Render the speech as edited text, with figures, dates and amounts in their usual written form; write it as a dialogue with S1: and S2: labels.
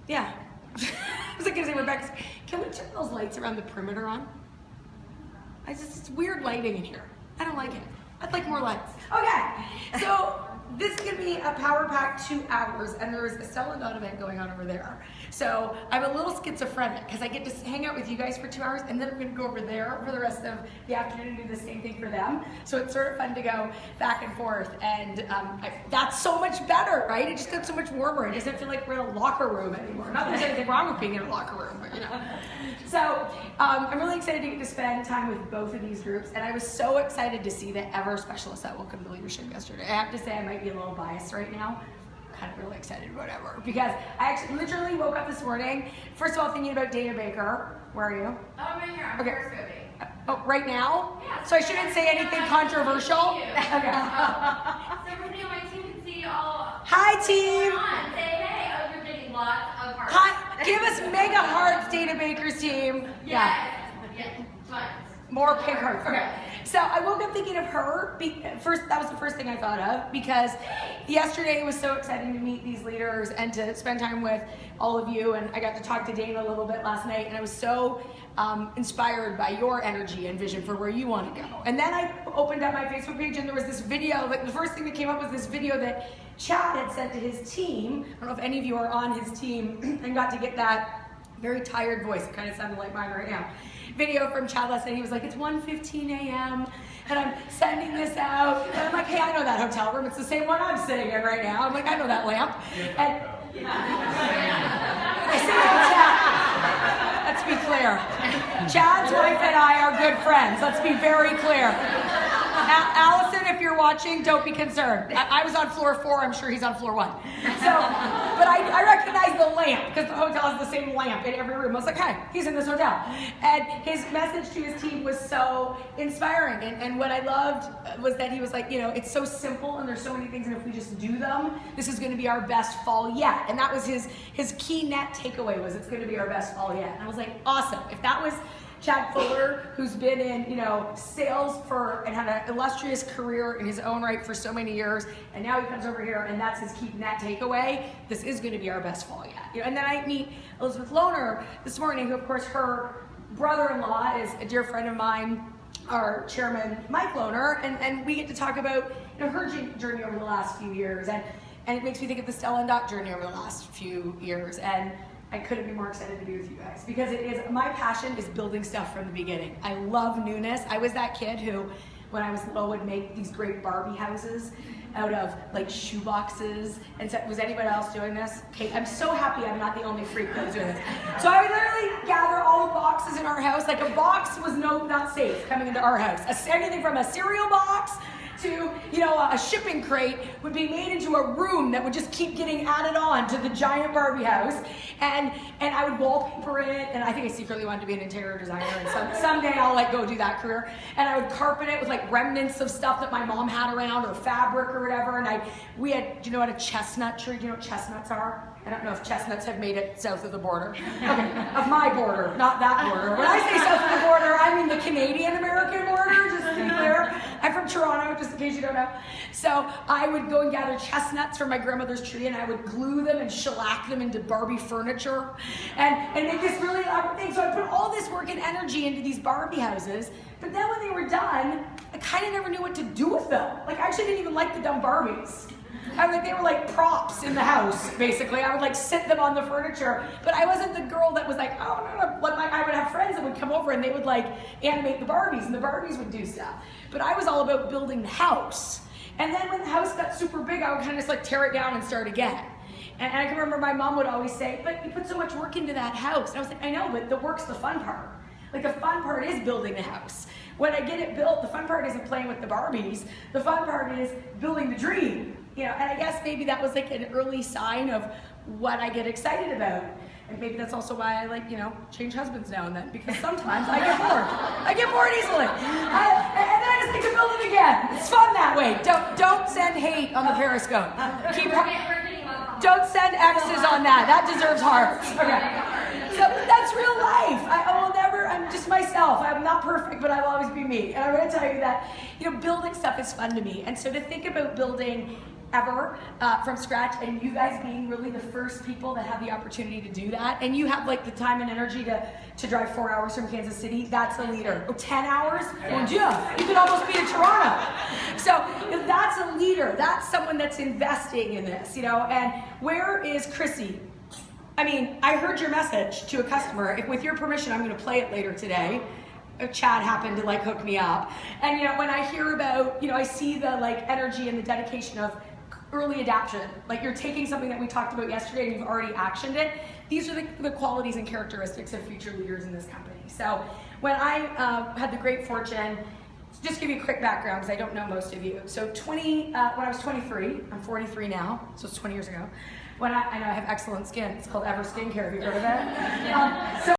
S1: Yeah. I was like gonna say, Rebecca, can we turn those lights around the perimeter on? It's weird lighting in here. I don't like it. I'd like more lights. Okay, so this is gonna be a power pack 2 hours, and there's a Sell and Dot event going on over there. So I'm a little schizophrenic because I get to hang out with you guys for 2 hours, and then I'm gonna go over there for the rest of the afternoon and do the same thing for them. So it's sort of fun to go back and forth, and that's so much better, right? It just got so much warmer. It doesn't feel like we're in a locker room anymore. Not that there's anything wrong with being in a locker room, but you know. So I'm really excited to get to spend time with both of these groups, and I was so excited to see the EVER specialists at Welcome to Leadership yesterday. I have to say I might be a little biased right now. I'm kind of really excited about EVER because I actually literally woke up this morning, first of all thinking about Dana Baker. Where are you?
S2: Oh, I'm right here. I'm periscoping.
S1: Oh, right now?
S2: Yeah.
S1: So I shouldn't say anything controversial? Okay.
S2: So everybody on my team can see all.
S1: Hi, team.
S2: Say hey. Oh, you're getting lots of hearts.
S1: Hi. Give us mega hearts, Dana Baker's team.
S2: Yes. Tons.
S1: More pink hearts. Okay. So I woke up thinking of her. First, that was the first thing I thought of because yesterday it was so exciting to meet these leaders and to spend time with all of you. And I got to talk to Dana a little bit last night, and I was so inspired by your energy and vision for where you want to go. And then I opened up my Facebook page, and there was this video. Like the first thing that came up was this video that Chad had sent to his team. I don't know if any of you are on his team and got to get that very tired voice. It kind of sounded like mine right now. Video from Chad last night. He was like, it's 1:15 a.m. and I'm sending this out. And I'm like, hey, I know that hotel room. It's the same one I'm sitting in right now. I'm like, I know that lamp. And I say to Chad, let's be clear. Chad's wife and I are good friends. Let's be very clear. Allison, if you're watching, don't be concerned. I was on floor 4. I'm sure he's on floor 1. So, but I recognize the lamp because the hotel has the same lamp in every room. I was like, hey, he's in this hotel. And his message to his team was so inspiring. And what I loved was that he was like, you know, it's so simple and there's so many things, and if we just do them, this is going to be our best fall yet. And that was his key net takeaway was it's going to be our best fall yet. And I was like, awesome. If that was Chad Fuller, who's been in, you know, sales and had an illustrious career in his own right for so many years, and now he comes over here and that's his key net takeaway. This is going to be our best fall yet. You know, and then I meet Elizabeth Lohner this morning, who of course her brother-in-law is a dear friend of mine, our chairman Mike Lohner, and we get to talk about, you know, her journey over the last few years, and it makes me think of the Sell and Dot journey over the last few years, and I couldn't be more excited to be with you guys because it is, my passion is building stuff from the beginning. I love newness. I was that kid who, when I was little, would make these great Barbie houses out of like shoe boxes. And so, was anybody else doing this? Okay, I'm so happy I'm not the only freak that was doing this. So I would literally gather all the boxes in our house. Like a box was not safe coming into our house. Anything from a cereal box to, you know, a shipping crate would be made into a room that would just keep getting added on to the giant Barbie house, and I would wallpaper it, and I think I secretly wanted to be an interior designer, and someday I'll like go do that career, and I would carpet it with like remnants of stuff that my mom had around, or fabric or whatever, and we had, do you know what a chestnut tree, do you know what chestnuts are? I don't know if chestnuts have made it south of the border. Okay, of my border, not that border. When I say south of the border, I mean the Canadian-American border, just to be clear. I'm from Toronto, just in case you don't know. So I would go and gather chestnuts from my grandmother's tree, and I would glue them and shellac them into Barbie furniture and make this really elaborate thing. So I put all this work and energy into these Barbie houses, but then when they were done, I kind of never knew what to do with them. Like, I actually didn't even like the dumb Barbies. They were like props in the house, basically. I would like sit them on the furniture, but I wasn't the girl that was like, oh no, no. I would have friends that would come over and they would like animate the Barbies, and the Barbies would do stuff. But I was all about building the house. And then when the house got super big, I would kind of just like tear it down and start again. And I can remember my mom would always say, but you put so much work into that house. And I was like, I know, but the work's the fun part. Like, the fun part is building the house. When I get it built, the fun part isn't playing with the Barbies. The fun part is building the dream. You know, and I guess maybe that was like an early sign of what I get excited about. And maybe that's also why I like, you know, change husbands now and then, because sometimes I get bored. I get bored easily. And then I just think to build it again. It's fun that way. Don't send hate on the Periscope. Don't send X's on that. That deserves hearts. Okay. So that's real life. I'm just myself. I'm not perfect, but I'll always be me. And I'm going to tell you that, you know, building stuff is fun to me. And so to think about building ever from scratch, and you guys being really the first people that have the opportunity to do that, and you have like the time and energy to drive 4 hours from Kansas City, that's a leader. 10 hours? Well, yeah, you could almost be in Toronto. So that's a leader. That's someone that's investing in this, you know. And where is Chrissy? I mean, I heard your message to a customer. If, with your permission, I'm going to play it later today. Chad happened to like hook me up, and you know, when I hear about, you know, I see the like energy and the dedication of early adoption. Like you're taking something that we talked about yesterday and you've already actioned it. These are the qualities and characteristics of future leaders in this company. So when I had the great fortune, just give you a quick background because I don't know most of you. So when I was 23, I'm 43 now, so it's 20 years ago. I know I have excellent skin. It's called EVER Skincare. Have you heard of it? So